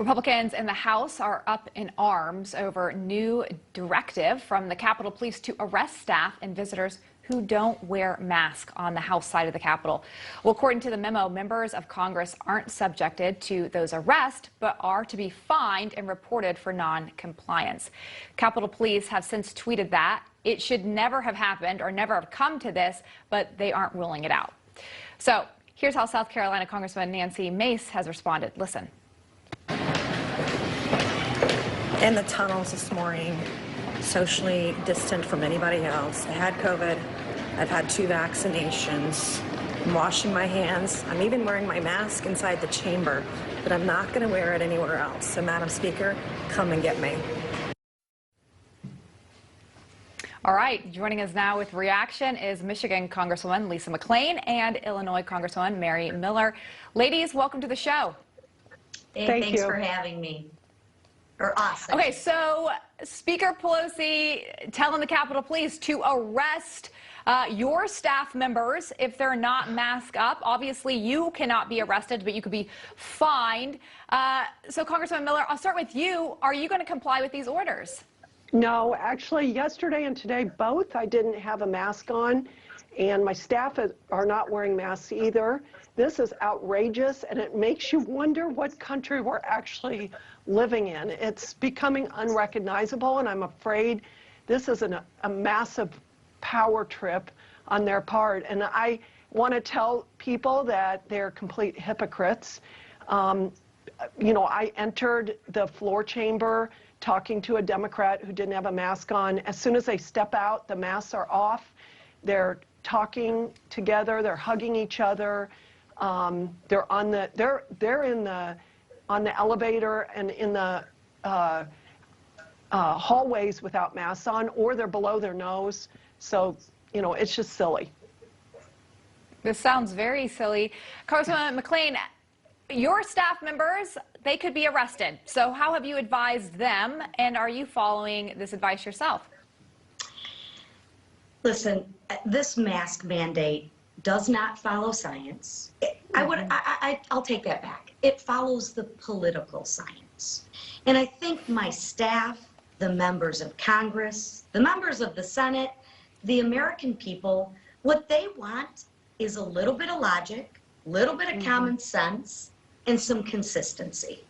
Republicans in the House are up in arms over new directive from the Capitol Police to arrest staff and visitors who don't wear masks on the House side of the Capitol. Well, according to the memo, members of Congress aren't subjected to those arrests, but are to be fined and reported for non-compliance. Capitol Police have since tweeted that it should never have happened or never have come to this, but they aren't ruling it out. So here's how South Carolina Congresswoman Nancy Mace has responded. Listen. In the tunnels this morning, socially distant from anybody else. I had COVID. I've had 2 vaccinations. I'm washing my hands. I'm even wearing my mask inside the chamber, but I'm not going to wear it anywhere else. So, Madam Speaker, come and get me. All right, joining us now with reaction is Michigan Congresswoman Lisa McClain and Illinois Congresswoman Mary Miller. Ladies, welcome to the show. Thanks for having me. Or us. Okay, so Speaker Pelosi telling the Capitol Police to arrest your staff members if they're not masked up. Obviously, you cannot be arrested, but you could be fined. So, Congressman Miller, I'll start with you. Are you going to comply with these orders? No, actually, yesterday and today, both, I didn't have a mask on, and my staff are not wearing masks either. This is outrageous, and it makes you wonder what country we're actually living in. It's becoming unrecognizable, and I'm afraid this is a massive power trip on their part. And I want to tell people that they're complete hypocrites. You know, I entered the floor chamber talking to a Democrat who didn't have a mask on. As soon as they step out, the masks are off. They're talking together. They're hugging each other. They're on the elevator and in the hallways without masks on, or they're below their nose. So, you know, it's just silly. This sounds very silly. Congresswoman McClain, your staff members, they could be arrested. So how have you advised them, and are you following this advice yourself? Listen, this mask mandate does not follow science. I'll take that back. It follows the political science. And I think my staff, the members of Congress, the members of the Senate, the American people, what they want is a little bit of logic, a little bit of common sense, and some consistency.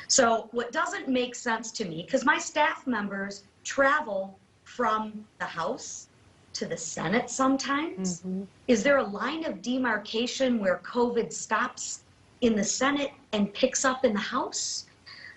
So what doesn't make sense to me, because my staff members travel from the House to the Senate sometimes. Is there a line of demarcation where COVID stops in the Senate and picks up in the House?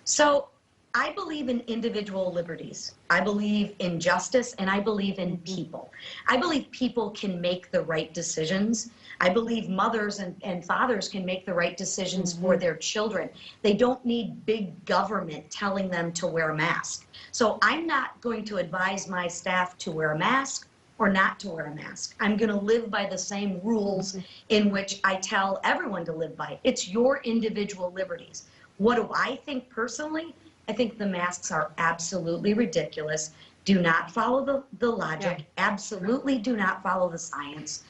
So I believe in individual liberties. I believe in justice, and I believe in people. I believe people can make the right decisions. I believe mothers and fathers can make the right decisions for their children. They don't need big government telling them to wear a mask. So I'm not going to advise my staff to wear a mask or not to wear a mask. I'm going to live by the same rules in which I tell everyone to live by. It's your individual liberties. What do I think personally? I think the masks are absolutely ridiculous. Do not follow the logic. Absolutely do not follow the science.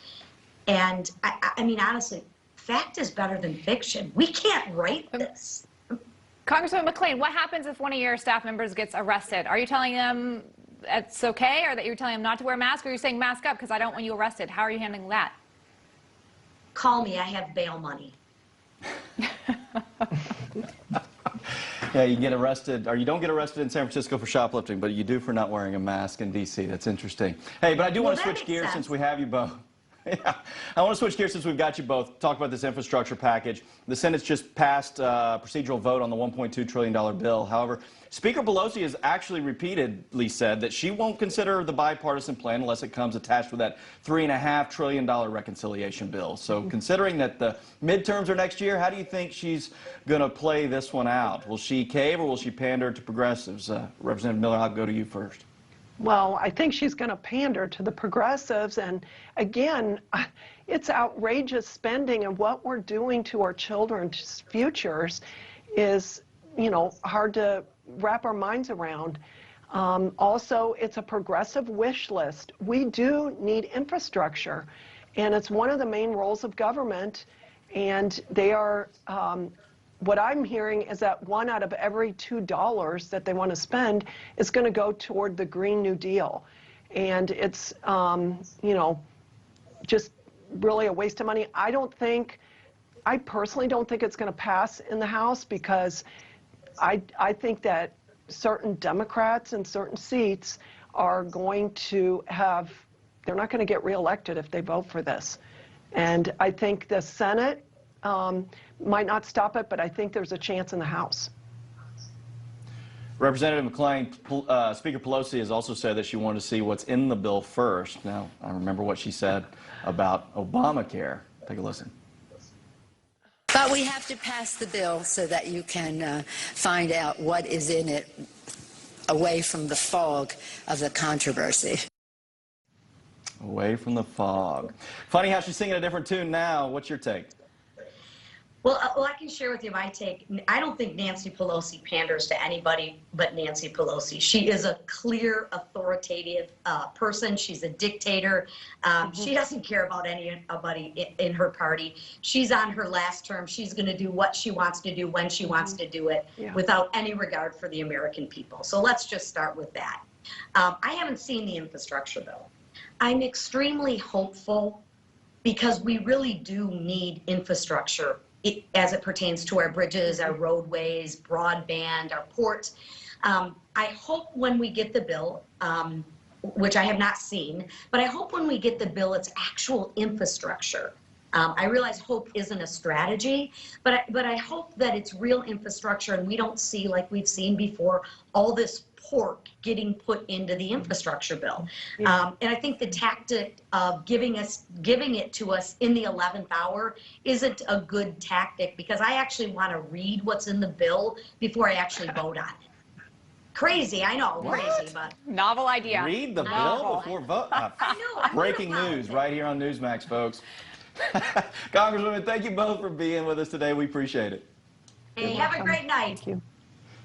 And I mean, honestly, fact is better than fiction. We can't write this. Congresswoman McClain, what happens if one of your staff members gets arrested? Are you telling them it's okay, or that you're telling them not to wear a mask, or you're saying mask up because I don't want you arrested? How are you handling that? Call me. I have bail money. Yeah, you get arrested, or you don't get arrested in San Francisco for shoplifting, but you do for not wearing a mask in D.C. That's interesting. Hey, but I do want to switch gears since we have you both. Yeah, I want to switch gears since we've got you both. Talk about this infrastructure package. The Senate's just passed a procedural vote on the $1.2 trillion bill. However, Speaker Pelosi has actually repeatedly said that she won't consider the bipartisan plan unless it comes attached with that $3.5 trillion reconciliation bill. So considering that the midterms are next year, how do you think she's going to play this one out? Will she cave or will she pander to progressives? Representative Miller, I'll go to you first. Well, I think she's going to pander to the progressives. And again, it's outrageous spending, and what we're doing to our children's futures is, you know, hard to wrap our minds around. Also, it's a progressive wish list. We do need infrastructure, and it's one of the main roles of government, and they are what I'm hearing is that $1 out of every $2 that they want to spend is going to go toward the Green New Deal. And it's, you know, just really a waste of money. I personally don't think it's going to pass in the House because I think that certain Democrats in certain seats are going to have, they're not going to get reelected if they vote for this. And I think the Senate might not stop it, but I think there's a chance in the House. Representative McClain, Speaker Pelosi has also said that she wanted to see what's in the bill first. Now, I remember what she said about Obamacare. Take a listen. But we have to pass the bill so that you can find out what is in it away from the fog of the controversy. Away from the fog. Funny how she's singing a different tune now. What's your take? Well, I can share with you my take. I don't think Nancy Pelosi panders to anybody but Nancy Pelosi. She is a clear, authoritative person. She's a dictator. She doesn't care about anybody in her party. She's on her last term. She's going to do what she wants to do when she wants to do it without any regard for the American people. So let's just start with that. I haven't seen the infrastructure bill. I'm extremely hopeful because we really do need infrastructure as it pertains to our bridges, our roadways, broadband, our ports. I hope when we get the bill, which I have not seen, but I hope when we get the bill, it's actual infrastructure. I realize hope isn't a strategy, but I hope that it's real infrastructure and we don't see, like we've seen before, all this pork getting put into the infrastructure bill. And I think the tactic of giving it to us in the 11th hour isn't a good tactic because I actually want to read what's in the bill before I actually vote on it. Crazy, I know, crazy, but novel idea. Read the bill before vote. I know. Breaking news right here on Newsmax, folks. Congresswoman, thank you both for being with us today. We appreciate it. Hey, have a great night. Thank you.